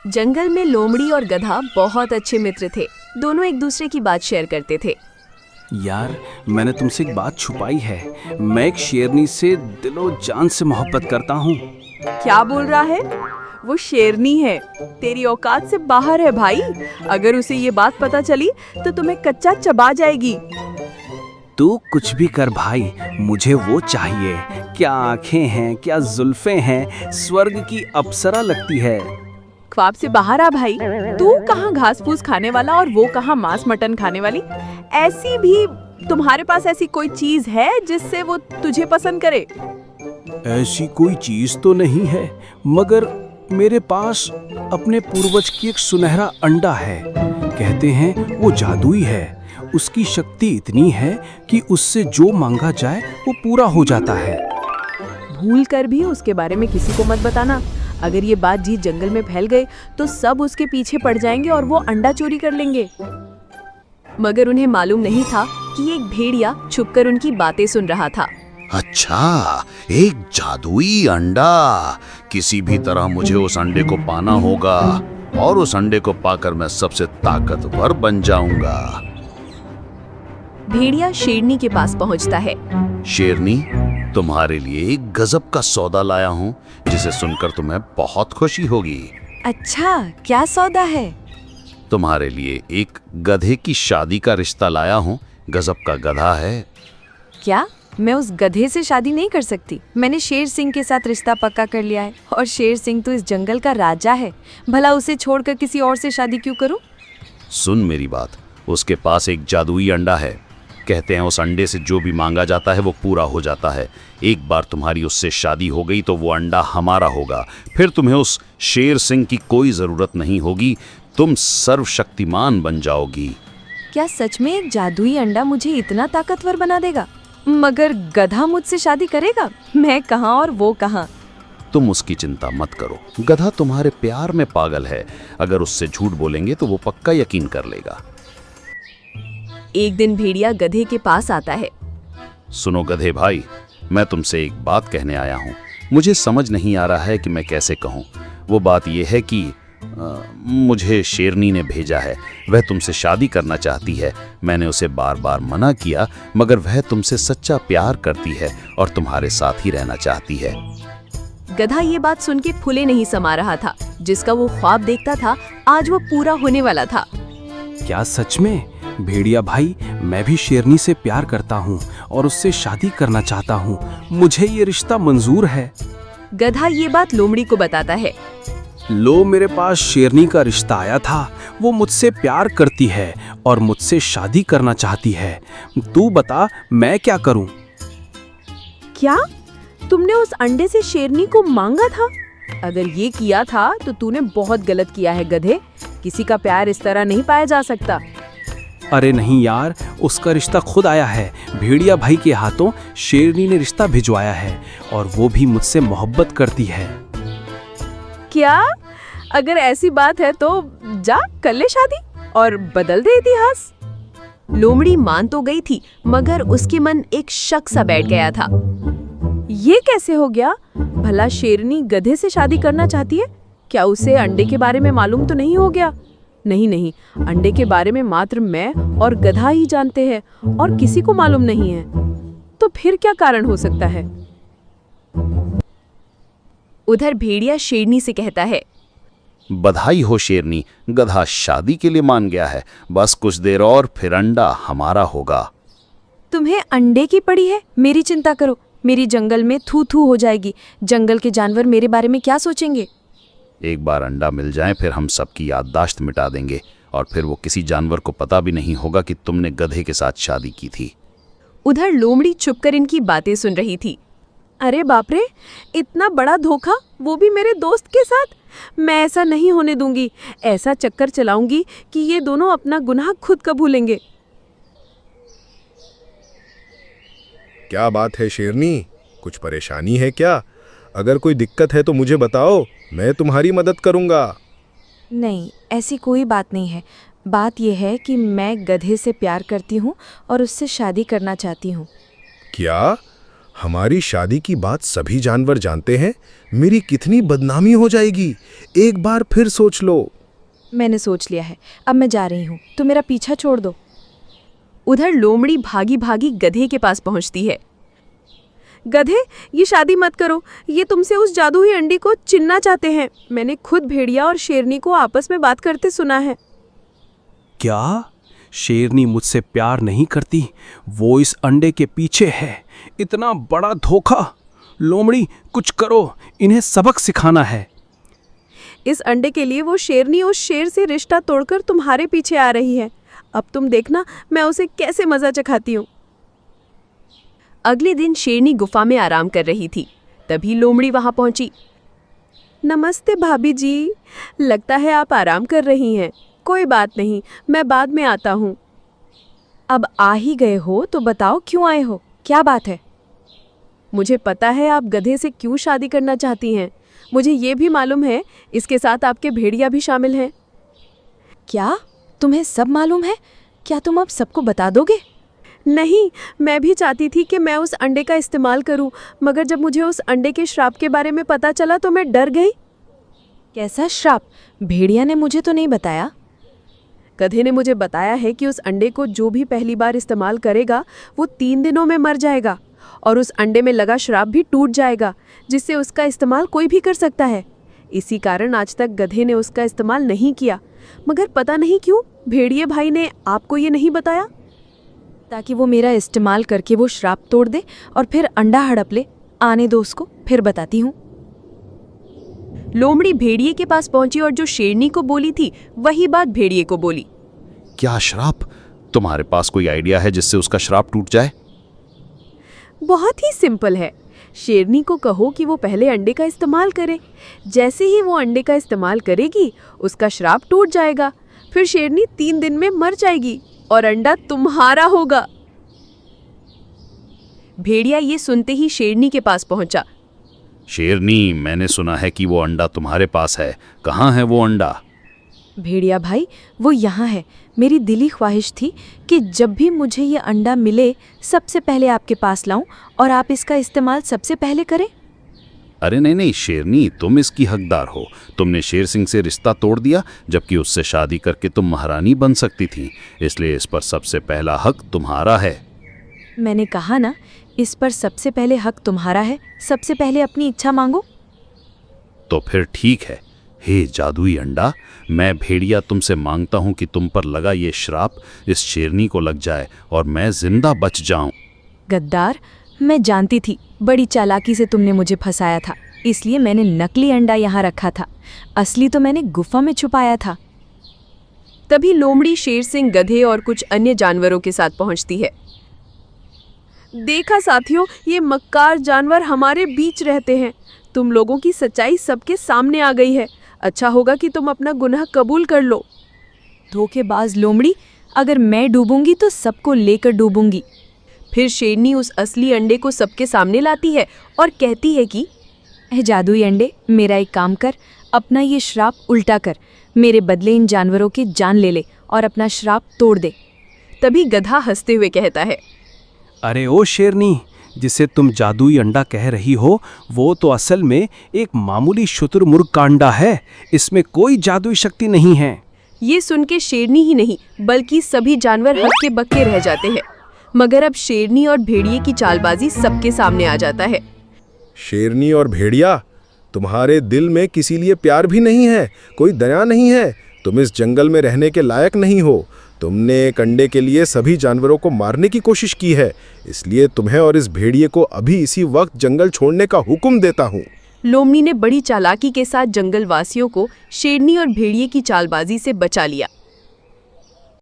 जंगल में लोमड़ी और गधा बहुत अच्छे मित्र थे। दोनों एक दूसरे की बात शेयर करते थे। यार, मैंने तुमसे एक बात छुपाई है। मैं एक शेरनी से दिलो जान से मोहब्बत करता हूँ। क्या बोल रहा है? वो शेरनी है, तेरी औकात से बाहर है भाई। अगर उसे ये बात पता चली तो तुम्हें कच्चा चबा जाएगी। तू कुछ भी कर भाई, मुझे वो चाहिए। क्या आंखें हैं, क्या जुल्फें हैं, स्वर्ग की अप्सरा लगती है। ख्वाब से बाहर आ भाई। तू कहाँ घास फूस खाने वाला और वो कहाँ मांस मटन खाने वाली। ऐसी भी तुम्हारे पास ऐसी कोई चीज है जिससे वो तुझे पसंद करे? ऐसी कोई चीज तो नहीं है, मगर मेरे पास अपने पूर्वज की एक सुनहरा अंडा है। कहते हैं वो जादुई है। उसकी शक्ति इतनी है कि उससे जो मांगा जाए वो पूरा हो जाता है। भूल कर भी उसके बारे में किसी को मत बताना। अगर ये बात जीत जंगल में फैल गई तो सब उसके पीछे पड़ जाएंगे और वो अंडा चोरी कर लेंगे। मगर उन्हें मालूम नहीं था कि एक भेड़िया छुपकर उनकी बातें सुन रहा था। अच्छा, एक जादुई अंडा। किसी भी तरह मुझे उस अंडे को पाना होगा और उस अंडे को पाकर मैं सबसे ताकतवर बन जाऊंगा। भेड़िया शेरनी के पास पहुंचता है। शेरनी, तुम्हारे लिए एक गजब का सौदा लाया हूँ जिसे सुनकर तुम्हें बहुत खुशी होगी। अच्छा, क्या सौदा है? तुम्हारे लिए एक गधे की शादी का रिश्ता लाया हूँ। गजब का गधा है। क्या मैं उस गधे से शादी नहीं कर सकती? मैंने शेर सिंह के साथ रिश्ता पक्का कर लिया है और शेर सिंह तो इस जंगल का राजा है। भला उसे छोड़कर किसी और से शादी क्यों करूं? सुन मेरी बात, उसके पास एक जादुई अंडा है। कहते हैं उस अंडे से जो भी मांगा जाता है वो पूरा हो जाता है। एक बार तुम्हारी उससे शादी हो गई तो वो अंडा हमारा होगा। फिर तुम्हें उस शेर सिंह की कोई जरूरत नहीं होगी। तुम सर्वशक्तिमान बन जाओगी। क्या सच में एक जादुई अंडा मुझे इतना ताकतवर बना देगा? मगर गधा मुझसे शादी करेगा? मैं कहाँ और वो कहाँ। तुम उसकी चिंता मत करो। गधा तुम्हारे प्यार में पागल है। अगर उससे झूठ बोलेंगे तो वो पक्का यकीन कर लेगा। एक दिन भेड़िया गधे के पास आता है। सुनो गधे भाई, मैं तुमसे एक बात कहने आया हूँ। मुझे समझ नहीं आ रहा है कि मैं कैसे कहूँ। वो बात यह है कि मुझे शेरनी ने भेजा है। वह तुमसे शादी करना चाहती है। मैंने उसे बार बार मना किया, मगर वह तुमसे सच्चा प्यार करती है और तुम्हारे साथ ही रहना चाहती है। गधा ये बात सुन के फूले नहीं समा रहा था। जिसका वो ख्वाब देखता था आज वो पूरा होने वाला था। क्या सच में? भेड़िया भाई, मैं भी शेरनी से प्यार करता हूँ और उससे शादी करना चाहता हूँ। मुझे ये रिश्ता मंजूर है। गधा ये बात लोमड़ी को बताता है। लो, मेरे पास शेरनी का रिश्ता आया था। वो मुझसे प्यार करती है और मुझसे शादी करना चाहती है। तू बता, मैं क्या करूं? क्या तुमने उस अंडे से शेरनी को मांगा था? अगर ये किया था तो तूने बहुत गलत किया है गधे। किसी का प्यार इस तरह नहीं पाया जा सकता। अरे नहीं यार, उसका रिश्ता खुद आया है। भेड़िया भाई के हाथों शेरनी ने रिश्ता भिजवाया है और वो भी मुझसे मोहब्बत करती है। क्या? अगर ऐसी बात है तो जा कर ले शादी और बदल दे इतिहास। लोमड़ी मान तो गई थी, मगर उसके मन एक शक सा बैठ गया था। ये कैसे हो गया? भला शेरनी गधे से शादी करना चाहती है? क्या उसे अंडे के बारे में मालूम तो नहीं हो गया? नहीं, अंडे के बारे में मात्र मैं और गधा ही जानते हैं और किसी को मालूम नहीं है। तो फिर क्या कारण हो सकता है? उधर भेड़िया शेरनी से कहता है, बधाई हो शेरनी, गधा शादी के लिए मान गया है। बस कुछ देर और फिर अंडा हमारा होगा। तुम्हें अंडे की पड़ी है? मेरी चिंता करो, मेरी जंगल में थू थू हो जाएगी। जंगल के जानवर मेरे बारे में क्या सोचेंगे? एक बार अंडा मिल जाए फिर हम सबकी याददाश्त मिटा देंगे और फिर वो किसी जानवर को पता भी नहीं होगा कि तुमने गधे के साथ शादी की थी। उधर लोमड़ी चुपकर इनकी बातें सुन रही थी। अरे बाप रे, इतना बड़ा धोखा, वो भी मेरे दोस्त के साथ। मैं ऐसा नहीं होने दूंगी। ऐसा चक्कर चलाऊंगी कि ये दोनों अपना गुनाह खुद कबूलेंगे। क्या बात है शेरनी, कुछ परेशानी है क्या? अगर कोई दिक्कत है तो मुझे बताओ, मैं तुम्हारी मदद करूंगा। नहीं, ऐसी कोई बात नहीं है। बात यह है कि मैं गधे से प्यार करती हूँ और उससे शादी करना चाहती हूँ। क्या? हमारी शादी की बात सभी जानवर जानते हैं, मेरी कितनी बदनामी हो जाएगी। एक बार फिर सोच लो। मैंने सोच लिया है, अब मैं जा रही हूँ, तो मेरा पीछा छोड़ दो। उधर लोमड़ी भागी भागी गधे के पास पहुंचती है। गधे, ये शादी मत करो, ये तुमसे उस जादुई अंडे को छीनना चाहते हैं। मैंने खुद भेड़िया और शेरनी को आपस में बात करते सुना है। क्या शेरनी मुझसे प्यार नहीं करती? वो इस अंडे के पीछे है। इतना बड़ा धोखा। लोमड़ी, कुछ करो, इन्हें सबक सिखाना है। इस अंडे के लिए वो शेरनी उस शेर से रिश्ता तोड़कर तुम्हारे पीछे आ रही है। अब तुम देखना मैं उसे कैसे मजा चखाती हूँ। अगले दिन शेरनी गुफा में आराम कर रही थी। तभी लोमड़ी वहां पहुंची। नमस्ते भाभी जी, लगता है आप आराम कर रही हैं। कोई बात नहीं, मैं बाद में आता हूँ। अब आ ही गए हो तो बताओ क्यों आए हो, क्या बात है? मुझे पता है आप गधे से क्यों शादी करना चाहती हैं। मुझे ये भी मालूम है इसके साथ आपके भेड़िया भी शामिल हैं। क्या तुम्हें सब मालूम है? क्या तुम अब सबको बता दोगे? नहीं, मैं भी चाहती थी कि मैं उस अंडे का इस्तेमाल करूं, मगर जब मुझे उस अंडे के श्राप के बारे में पता चला तो मैं डर गई। कैसा श्राप? भेड़िया ने मुझे तो नहीं बताया। गधे ने मुझे बताया है कि उस अंडे को जो भी पहली बार इस्तेमाल करेगा वो 3 दिनों में मर जाएगा और उस अंडे में लगा श्राप भी टूट जाएगा, जिससे उसका इस्तेमाल कोई भी कर सकता है। इसी कारण आज तक गधे ने उसका इस्तेमाल नहीं किया, मगर पता नहीं क्यों भेड़िए भाई ने आपको ये नहीं बताया। ताकि वो मेरा इस्तेमाल करके वो श्राप तोड़ दे और फिर अंडा हड़प ले। आने दो उसको, फिर बताती हूँ। लोमड़ी भेड़िए के पास पहुंची और जो शेरनी को बोली थी वही बात भेड़िए को बोली। क्या श्राप? तुम्हारे पास कोई आइडिया है जिससे उसका श्राप टूट जाए? बहुत ही सिंपल है। शेरनी को कहो कि वो पहले अंडे का इस्तेमाल करे। जैसे ही वो अंडे का इस्तेमाल करेगी उसका श्राप टूट जाएगा। फिर शेरनी 3 दिन में मर जाएगी और अंडा तुम्हारा होगा। भेड़िया ये सुनते ही शेरनी के पास पहुंचा। शेरनी, मैंने सुना है कि वो अंडा तुम्हारे पास है। कहाँ है वो अंडा? भेड़िया भाई, वो यहाँ है। मेरी दिली ख्वाहिश थी कि जब भी मुझे ये अंडा मिले सबसे पहले आपके पास लाऊं और आप इसका इस्तेमाल सबसे पहले करें। अरे नहीं नहीं शेरनी, तुम इसकी हकदार हो। तुमने शेर सिंह से रिश्ता तोड़ दिया, जबकि उससे शादी करके तुम महारानी बन सकती थी। इसलिए इस पर सबसे पहला हक तुम्हारा है। मैंने कहा ना, इस पर सबसे पहले हक तुम्हारा है। सबसे पहले अपनी इच्छा मांगो। तो फिर ठीक है। हे जादुई अंडा, मैं भेड़िया तुमसे मांगता हूँ कि तुम पर लगा ये श्राप इस शेरनी को लग जाए और मैं जिंदा बच जाऊं। गद्दार, मैं जानती थी बड़ी चालाकी से तुमने मुझे फंसाया था, इसलिए मैंने नकली अंडा यहाँ रखा था। असली तो मैंने गुफा में छुपाया था। तभी लोमड़ी शेर सिंह गधे और कुछ अन्य जानवरों के साथ पहुंचती है। देखा साथियों, ये मक्कार जानवर हमारे बीच रहते हैं। तुम लोगों की सच्चाई सबके सामने आ गई है। अच्छा होगा कि तुम अपना गुनाह कबूल कर लो। धोखेबाज लोमड़ी, अगर मैं डूबूंगी तो सबको लेकर डूबूंगी। फिर शेरनी उस असली अंडे को सबके सामने लाती है और कहती है कि जादुई अंडे, मेरा एक काम कर, अपना ये श्राप उल्टा कर, मेरे बदले इन जानवरों की जान ले ले और अपना श्राप तोड़ दे। तभी गधा हंसते हुए कहता है, अरे ओ शेरनी, जिसे तुम जादुई अंडा कह रही हो वो तो असल में एक मामूली शुतुरमुर्ग का अंडा है। इसमें कोई जादुई शक्ति नहीं है। ये सुन के शेरनी ही नहीं बल्कि सभी जानवर हक्के बक्के रह जाते हैं। मगर अब शेरनी और भेड़िए की चालबाजी सबके सामने आ जाता है। शेरनी और भेड़िया, तुम्हारे दिल में किसी लिए प्यार भी नहीं है, कोई दया नहीं है। तुम इस जंगल में रहने के लायक नहीं हो। तुमने एक अंडे के लिए सभी जानवरों को मारने की कोशिश की है, इसलिए तुम्हें और इस भेड़िए को अभी इसी वक्त जंगल छोड़ने का हुक्म देता हूँ। लोमड़ी ने बड़ी चालाकी के साथ जंगल वासियों को शेरनी और भेड़िए की चालबाजी से बचा लिया।